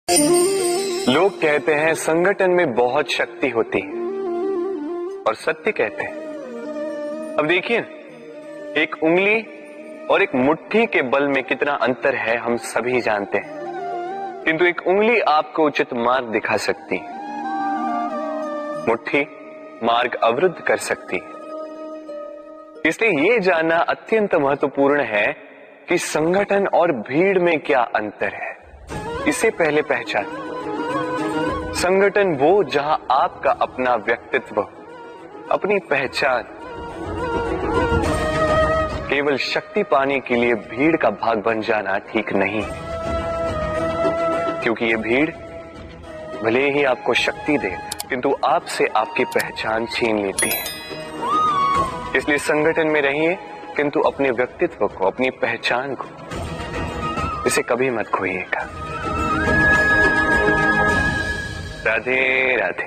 लोग कहते हैं संगठन में बहुत शक्ति होती है और सत्य कहते हैं। अब देखिए, एक उंगली और एक मुट्ठी के बल में कितना अंतर है हम सभी जानते हैं, किंतु एक उंगली आपको उचित मार्ग दिखा सकती है, मुट्ठी मार्ग अवरुद्ध कर सकती है। इसलिए यह जानना अत्यंत महत्वपूर्ण है कि संगठन और भीड़ में क्या अंतर है। इसे पहले पहचान। संगठन वो जहां आपका अपना व्यक्तित्व, अपनी पहचान, केवल शक्ति पाने के लिए भीड़ का भाग बन जाना ठीक नहीं, क्योंकि ये भीड़ भले ही आपको शक्ति दे किंतु आपसे आपकी पहचान छीन लेती है। इसलिए संगठन में रहिए किंतु अपने व्यक्तित्व को, अपनी पहचान को, इसे कभी मत खोइएगा। राधे राधे।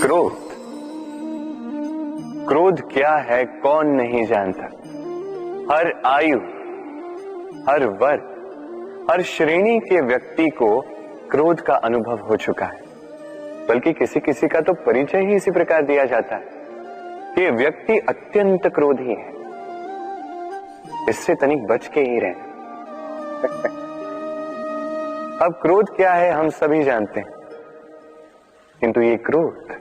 क्रोध, क्रोध क्या है कौन नहीं जानता। हर आयु, हर वर्ग, हर श्रेणी के व्यक्ति को क्रोध का अनुभव हो चुका है। बल्कि किसी किसी का तो परिचय ही इसी प्रकार दिया जाता है कि व्यक्ति अत्यंत क्रोधी है, इससे तनिक बच के ही रहे। अब क्रोध क्या है हम सभी जानते हैं, किंतु ये क्रोध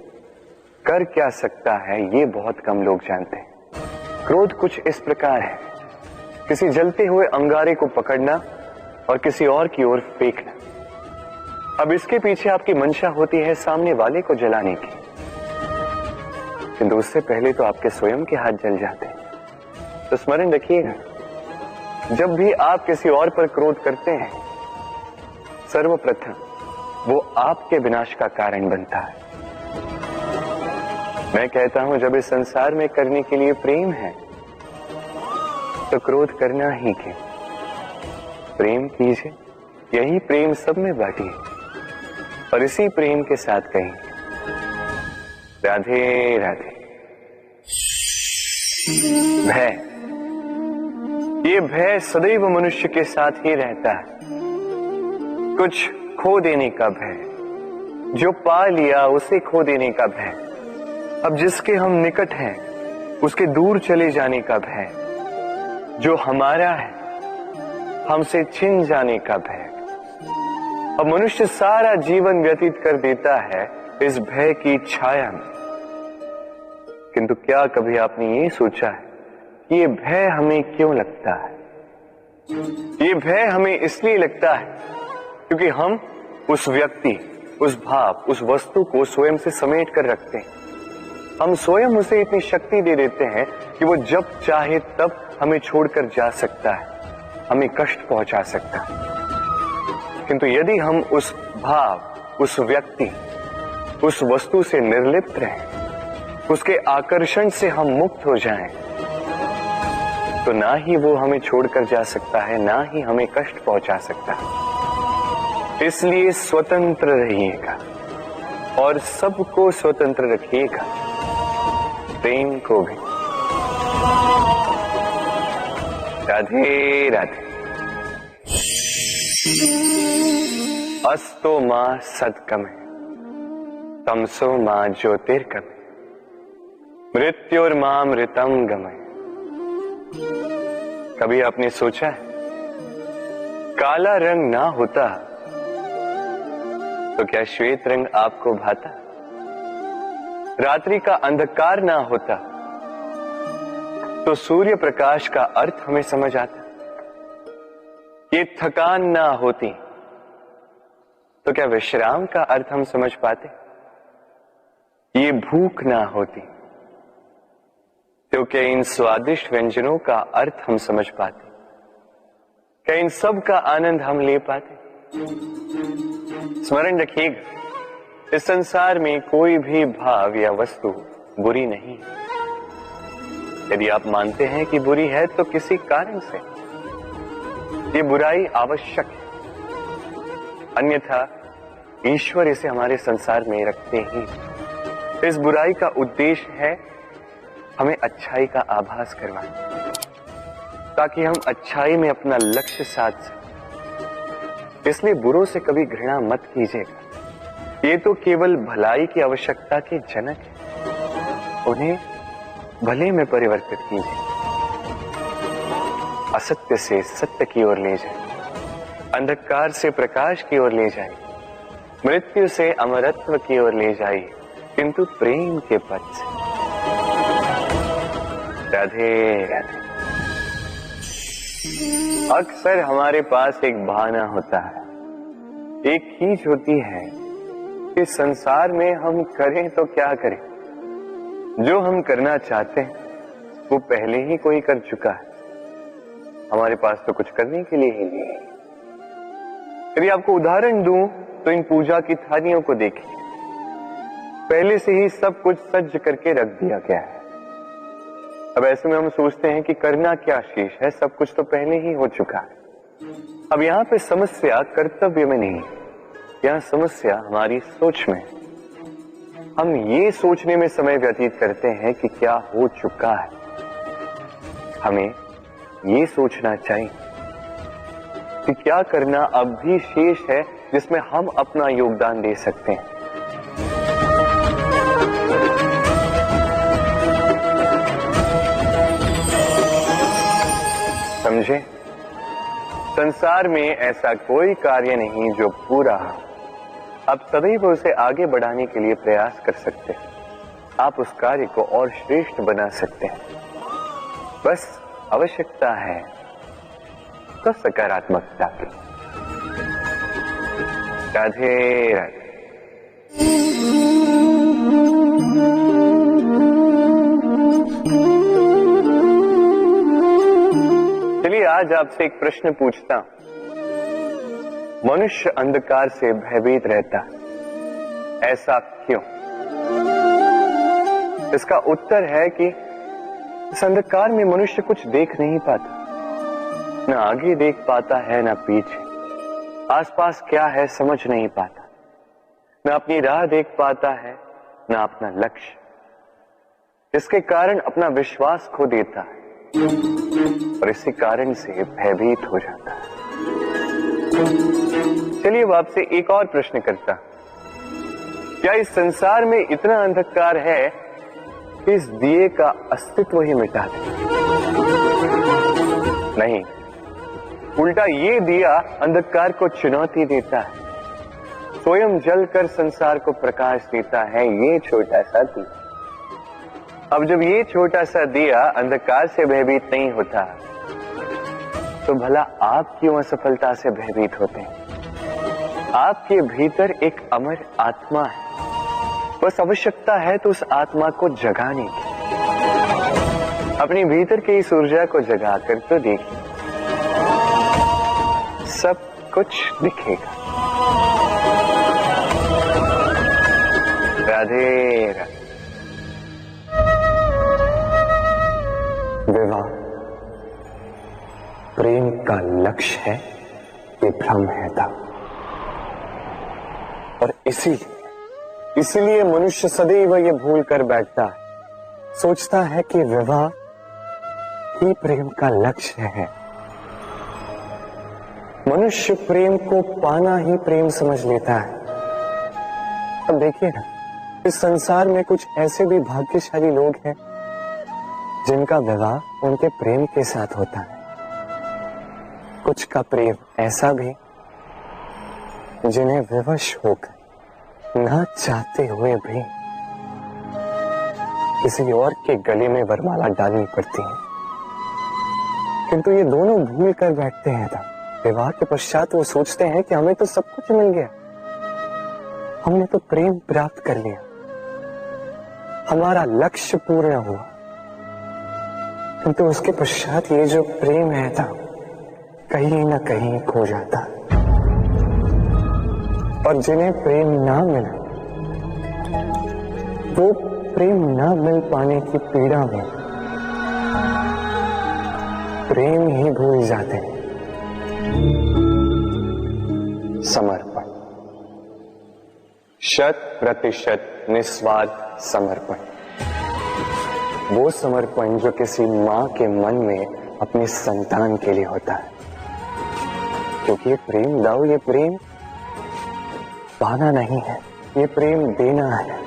कर क्या सकता है ये बहुत कम लोग जानते हैं। क्रोध कुछ इस प्रकार है, किसी जलते हुए अंगारे को पकड़ना और किसी और की ओर फेंकना। अब इसके पीछे आपकी मंशा होती है सामने वाले को जलाने की, किंतु उससे पहले तो आपके स्वयं के हाथ जल जाते हैं। तो स्मरण रखिएगा, जब भी आप किसी और पर क्रोध करते हैं, सर्वप्रथम वो आपके विनाश का कारण बनता है। मैं कहता हूं, जब इस संसार में करने के लिए प्रेम है तो क्रोध करना ही क्यों। प्रेम कीजिए, यही प्रेम सब में बांटिए और इसी प्रेम के साथ कहें राधे राधे। भय, ये भय सदैव मनुष्य के साथ ही रहता है। कुछ खो देने का भय, जो पा लिया उसे खो देने का भय, अब जिसके हम निकट हैं उसके दूर चले जाने का भय, जो हमारा है हमसे छिन जाने का भय। अब मनुष्य सारा जीवन व्यतीत कर देता है इस भय की छाया में। किंतु क्या कभी आपने ये सोचा है कि ये भय हमें क्यों लगता है? ये भय हमें इसलिए लगता है क्योंकि हम उस व्यक्ति, उस भाव, उस वस्तु को स्वयं से समेट कर रखते हैं। हम स्वयं उसे इतनी शक्ति दे देते हैं कि वो जब चाहे तब हमें छोड़कर जा सकता है, हमें कष्ट पहुंचा सकता है। किंतु यदि हम उस भाव, उस व्यक्ति, उस वस्तु से निर्लिप्त रहें, उसके आकर्षण से हम मुक्त हो जाएं, तो ना ही वो हमें छोड़कर जा सकता है, ना ही हमें कष्ट पहुंचा सकता है। इसलिए स्वतंत्र रहिएगा और सबको स्वतंत्र रखिएगा, प्रेम को भी। राधे राधे। अस्तो मां सद्गमय, तमसो मां ज्योतिर्गमय, मृत्युर्मामृतम गमय। कभी आपने सोचा है, काला रंग ना होता तो क्या श्वेत रंग आपको भाता? रात्रि का अंधकार ना होता तो सूर्य प्रकाश का अर्थ हमें समझ आता? ये थकान ना होती तो क्या विश्राम का अर्थ हम समझ पाते? ये भूख ना होती तो क्या इन स्वादिष्ट व्यंजनों का अर्थ हम समझ पाते? क्या इन सब का आनंद हम ले पाते? स्मरण रखिएगा, इस संसार में कोई भी भाव या वस्तु बुरी नहीं। यदि आप मानते हैं कि बुरी है तो किसी कारण से ये बुराई आवश्यक है, अन्यथा ईश्वर इसे हमारे संसार में रखते ही। इस बुराई का उद्देश्य है हमें अच्छाई का आभास करवाना, ताकि हम अच्छाई में अपना लक्ष्य साध सकें। इसलिए बुरों से कभी घृणा मत कीजिएगा। ये तो केवल भलाई की आवश्यकता के जनक है, उन्हें भले में परिवर्तित कीजिए। असत्य से सत्य की ओर ले जाए, अंधकार से प्रकाश की ओर ले जाए, मृत्यु से अमरत्व की ओर ले जाइए, किंतु प्रेम के पथ से। राधे राधे। अक्सर हमारे पास एक बहाना होता है, एक खींच होती है कि संसार में हम करें तो क्या करें, जो हम करना चाहते हैं वो पहले ही कोई कर चुका है, हमारे पास तो कुछ करने के लिए ही नहीं है। यदि आपको उदाहरण दूं तो इन पूजा की थालियों को देखिए, पहले से ही सब कुछ सज्ज करके रख दिया गया है। अब ऐसे में हम सोचते हैं कि करना क्या शेष है, सब कुछ तो पहले ही हो चुका है। अब यहाँ पे समस्या कर्तव्य में नहीं, यहाँ समस्या हमारी सोच में। हम ये सोचने में समय व्यतीत करते हैं कि क्या हो चुका है। हमें ये सोचना चाहिए कि क्या करना अब भी शेष है जिसमें हम अपना योगदान दे सकते हैं। समझे? संसार में ऐसा कोई कार्य नहीं जो पूरा हो। आप सदैव उसे आगे बढ़ाने के लिए प्रयास कर सकते हैं। आप उस कार्य को और श्रेष्ठ बना सकते हैं। बस आवश्यकता है तो सकारात्मकता की। राधे राधे। चलिए आज आपसे एक प्रश्न पूछता हूं। मनुष्य अंधकार से भयभीत रहता है, ऐसा क्यों? इसका उत्तर है कि इस अंधकार में मनुष्य कुछ देख नहीं पाता, न आगे देख पाता है न पीछे, आसपास क्या है समझ नहीं पाता, न अपनी राह देख पाता है न अपना लक्ष्य। इसके कारण अपना विश्वास खो देता है और इसी कारण से भयभीत हो जाता है। चलिए अब आपसे एक और प्रश्न करता, क्या इस संसार में इतना अंधकार है कि इस दिए का अस्तित्व ही मिटा दे? नहीं, उल्टा ये दिया अंधकार को चुनौती देता है, स्वयं जलकर संसार को प्रकाश देता है। ये छोटा सा दिया, अब जब ये छोटा सा दिया अंधकार से भयभीत नहीं होता, तो भला आप क्यों असफलता से भयभीत होते हैं? आपके भीतर एक अमर आत्मा है, बस आवश्यकता है तो उस आत्मा को जगाने की। अपने भीतर की इस ऊर्जा को जगाकर तो देखिए, सब कुछ दिखेगा। राधे राधे। विवाह प्रेम का लक्ष्य है, ये भ्रम है था। और इसीलिए मनुष्य सदैव ये भूल कर बैठता है, सोचता है कि विवाह ही प्रेम का लक्ष्य है। मनुष्य प्रेम को पाना ही प्रेम समझ लेता है। अब देखिए ना, इस संसार में कुछ ऐसे भी भाग्यशाली लोग हैं जिनका विवाह उनके प्रेम के साथ होता है। कुछ का प्रेम ऐसा भी जिन्हें विवश होकर ना चाहते हुए भी किसी और के गले में वरमाला डालनी पड़ती है। किंतु ये दोनों भूल कर बैठते हैं तब विवाह के पश्चात वो सोचते हैं कि हमें तो सब कुछ मिल गया, हमने तो प्रेम प्राप्त कर लिया, हमारा लक्ष्य पूर्ण हुआ। किंतु उसके पश्चात ये जो प्रेम है था कहीं ना कहीं खो जाता। और जिन्हें प्रेम ना मिला वो प्रेम ना मिल पाने की पीड़ा में प्रेम ही भूल जाते हैं। समर्पण, 100% निस्वार्थ समर्पण, वो समर्पण जो किसी मां के मन में अपनी संतान के लिए होता है। क्योंकि ये प्रेम दाऊ, ये प्रेम पाना नहीं है, ये प्रेम देना है।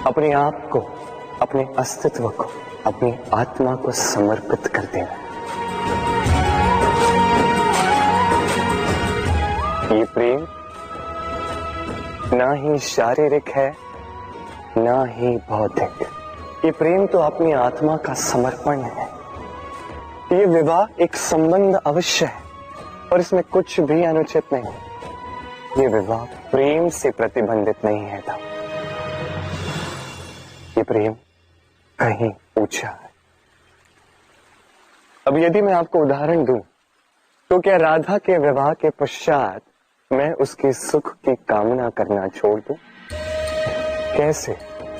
अपने आप को, अपने अस्तित्व को, अपनी आत्मा को समर्पित कर देना। ये प्रेम ना ही शारीरिक है, ना ही भौतिक। ये प्रेम तो अपनी आत्मा का समर्पण है। ये विवाह एक संबंध अवश्य है और इसमें कुछ भी अनुचित नहीं है। ये विवाह प्रेम से प्रतिबंधित नहीं है था। ये प्रेम कहीं ऊंचा है। अब यदि मैं आपको उदाहरण दूं, तो क्या राधा के विवाह के पश्चात मैं उसके सुख की कामना करना छोड़ दूं? कैसे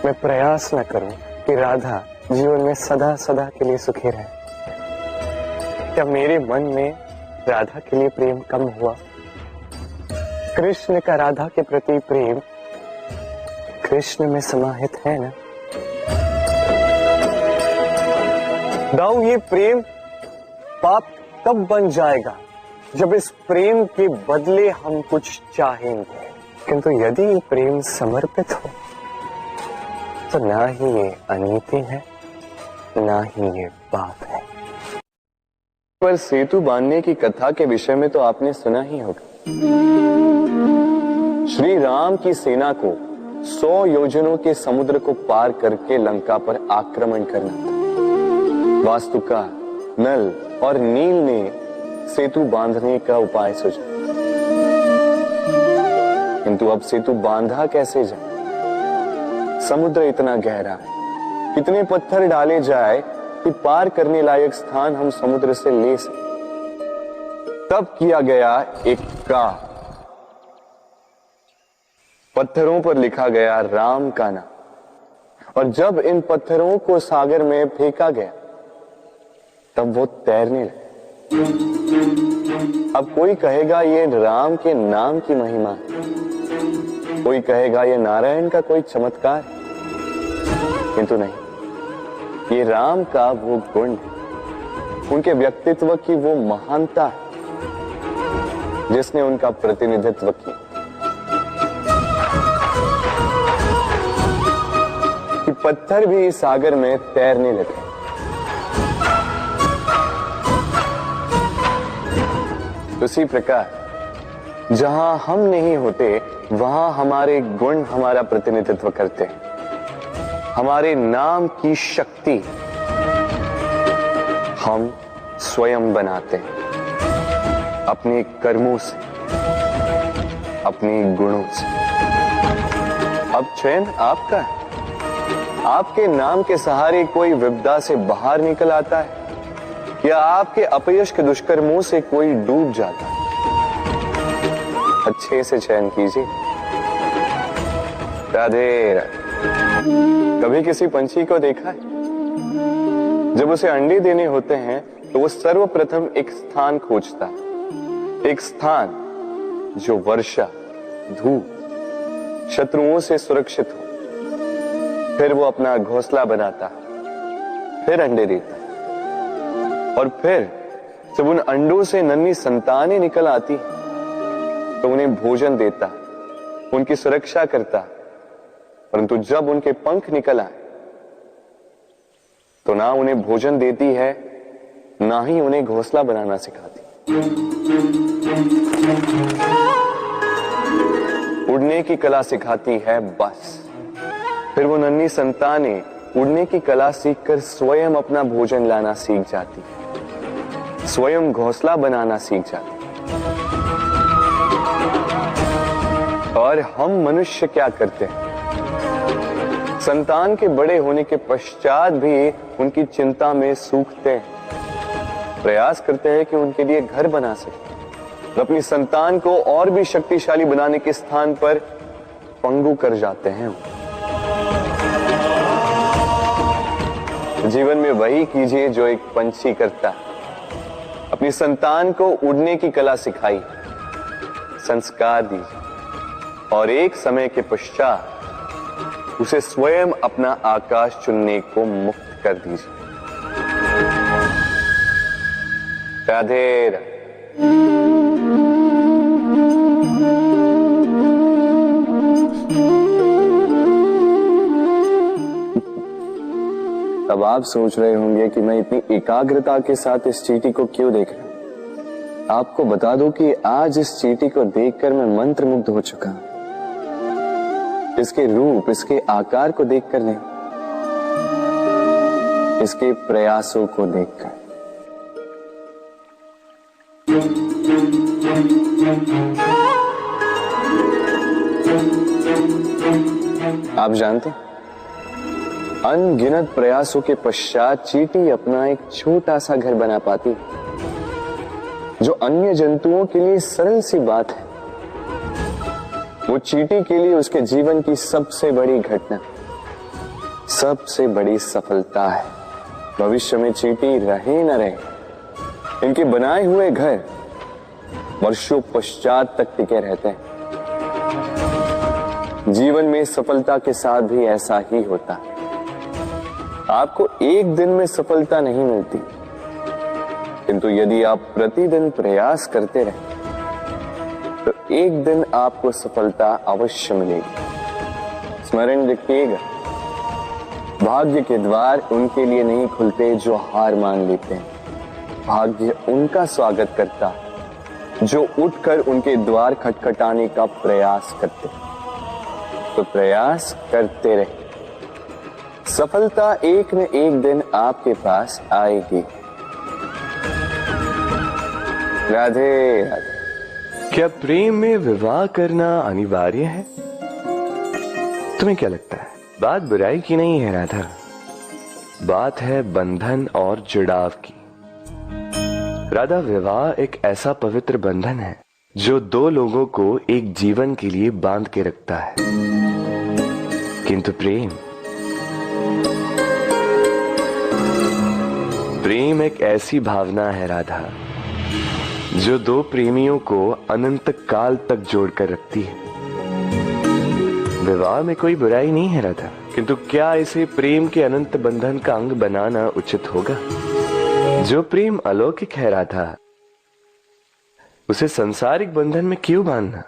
मैं प्रयास न करूं कि राधा जीवन में सदा सदा के लिए सुखी रहे? क्या मेरे मन में राधा के लिए प्रेम कम हुआ? कृष्ण का राधा के प्रति प्रेम कृष्ण में समाहित है ना? दाऊ, ये प्रेम पाप तब बन जाएगा जब इस प्रेम के बदले हम कुछ चाहेंगे। किंतु यदि ये प्रेम समर्पित हो तो ना ही ये अनीति है, ना ही ये पाप है। पर सेतु बांधने की कथा के विषय में तो आपने सुना ही होगा। श्री राम की सेना को 100 योजनों के समुद्र को पार करके लंका पर आक्रमण करना था। वास्तुका, नल और नील ने सेतु बांधने का उपाय सोचा, किंतु अब सेतु बांधा कैसे जाए? समुद्र इतना गहरा है, कितने पत्थर डाले जाए कि पार करने लायक स्थान हम समुद्र से ले सकें। तब किया गया एक काम। पत्थरों पर लिखा गया राम का नाम, और जब इन पत्थरों को सागर में फेंका गया तब वो तैरने लगे। अब कोई कहेगा ये राम के नाम की महिमा है, कोई कहेगा ये नारायण का कोई चमत्कार है, किंतु नहीं, ये राम का वो गुण है, उनके व्यक्तित्व की वो महानता है जिसने उनका प्रतिनिधित्व किया। कि पत्थर भी सागर में तैरने लगे। उसी प्रकार जहां हम नहीं होते वहां हमारे गुण हमारा प्रतिनिधित्व करते हैं। हमारे नाम की शक्ति हम स्वयं बनाते हैं, अपने कर्मों से, अपने गुणों से। अब चयन आपका है। आपके नाम के सहारे कोई विपदा से बाहर निकल आता है या आपके अपयश के दुष्कर्मों से कोई डूब जाता है। अच्छे से चयन कीजिए। राधे राधे। कभी किसी पंछी को देखा है? जब उसे अंडे देने होते हैं तो वो सर्वप्रथम एक स्थान खोजता है, एक स्थान जो वर्षा, धूप, शत्रुओं से सुरक्षित हो। फिर वो अपना घोंसला बनाता, फिर अंडे देता, और फिर जब उन अंडों से नन्ही संतानें निकल आती तो उन्हें भोजन देता, उनकी सुरक्षा करता। परंतु जब उनके पंख निकल आए तो ना उन्हें भोजन देती है, ना ही उन्हें घोंसला बनाना सिखाती। उड़ने की कला सिखाती है बस। फिर वो नन्ही संतानें उड़ने की कला सीखकर स्वयं अपना भोजन लाना सीख जाती, स्वयं घोंसला बनाना सीख जाती। और हम मनुष्य क्या करते हैं? संतान के बड़े होने के पश्चात भी उनकी चिंता में सूखते हैं, प्रयास करते हैं कि उनके लिए घर बना सके। अपनी संतान को और भी शक्तिशाली बनाने के स्थान पर पंगु कर जाते हैं। जीवन में वही कीजिए जो एक पंछी करता है। अपनी संतान को उड़ने की कला सिखाई, संस्कार दीजिए, और एक समय के पश्चात उसे स्वयं अपना आकाश चुनने को मुक्त कर दीजिए। राधे राधे। अब आप सोच रहे होंगे कि मैं इतनी एकाग्रता के साथ इस चींटी को क्यों देख रहा हूं। आपको बता दूं कि आज इस चींटी को देखकर मैं मंत्रमुग्ध हो चुका हूं। इसके रूप, इसके आकार को देखकर नहीं, इसके प्रयासों को देखकर। आप जानते हैं, अनगिनत प्रयासों के पश्चात चींटी अपना एक छोटा सा घर बना पाती है, जो अन्य जंतुओं के लिए सरल सी बात है। वो चींटी के लिए उसके जीवन की सबसे बड़ी घटना, सबसे बड़ी सफलता है। भविष्य में चींटी रहे न रहे, इनके बनाए हुए घर वर्षों पश्चात तक टिके रहते हैं। जीवन में सफलता के साथ भी ऐसा ही होता है। आपको एक दिन में सफलता नहीं मिलती, किंतु यदि आप प्रतिदिन प्रयास करते रहे तो एक दिन आपको सफलता अवश्य मिलेगी। स्मरण रखिएगा, भाग्य के द्वार उनके लिए नहीं खुलते जो हार मान लेते हैं। भाग्य उनका स्वागत करता जो उठकर उनके द्वार खटखटाने का प्रयास करते। तो प्रयास करते रहे, सफलता एक न एक दिन आपके पास आएगी। राधे राधे। क्या प्रेम में विवाह करना अनिवार्य है? तुम्हें क्या लगता है? बात बुराई की नहीं है राधा, बात है बंधन और जुड़ाव की। राधा, विवाह एक ऐसा पवित्र बंधन है जो दो लोगों को एक जीवन के लिए बांध के रखता है। किंतु प्रेम एक ऐसी भावना है राधा, जो दो प्रेमियों को अनंत काल तक जोड़कर रखती है। विवाह में कोई बुराई नहीं है राधा, किंतु क्या इसे प्रेम के अनंत बंधन का अंग बनाना उचित होगा? जो प्रेम अलौकिक है राधा, उसे संसारिक बंधन में क्यों बांधना?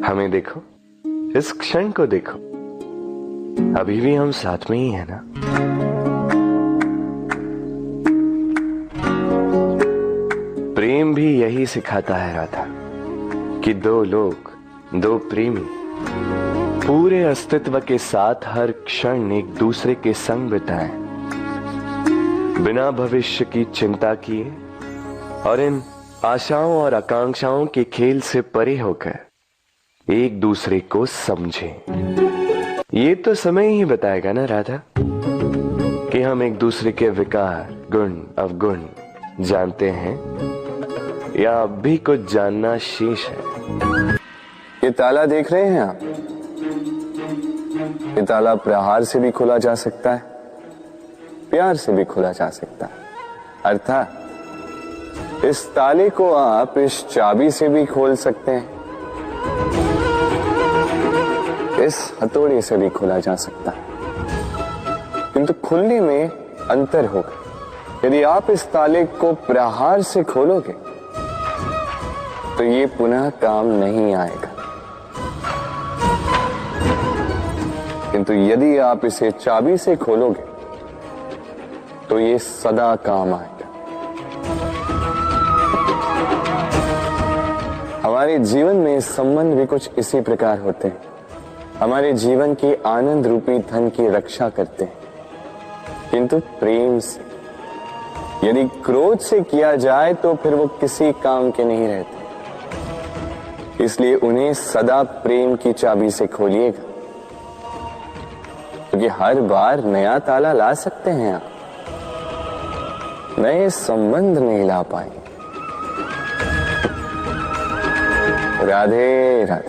हमें देखो, इस क्षण को देखो, अभी भी हम साथ में ही है ना। प्रेम भी यही सिखाता है राधा कि दो लोग, दो प्रेमी पूरे अस्तित्व के साथ हर क्षण एक दूसरे के संग बिताएं, बिना भविष्य की चिंता किए और इन आशाओं और आकांक्षाओं के खेल से परे होकर एक दूसरे को समझें। ये तो समय ही बताएगा ना राधा कि हम एक दूसरे के विकार, गुण, अवगुण जानते हैं या अब भी कुछ जानना शेष है। ये ताला देख रहे हैं आप? ये ताला प्रहार से भी खोला जा सकता है, प्यार से भी खोला जा सकता है। अर्थात इस ताले को आप इस चाबी से भी खोल सकते हैं, इस हथौड़े से भी खोला जा सकता है, किंतु खुलने में अंतर होगा। यदि आप इस ताले को प्रहार से खोलोगे तो ये पुनः काम नहीं आएगा, किंतु यदि आप इसे चाबी से खोलोगे तो ये सदा काम आएगा। हमारे जीवन में संबंध भी कुछ इसी प्रकार होते हैं। हमारे जीवन के आनंद रूपी धन की रक्षा करते हैं, किंतु प्रेम से। यदि क्रोध से किया जाए तो फिर वो किसी काम के नहीं रहते। इसलिए उन्हें सदा प्रेम की चाबी से खोलिएगा, क्योंकि हर बार नया ताला ला सकते हैं आप, नए संबंध नहीं ला पाएंगे। राधे राधे।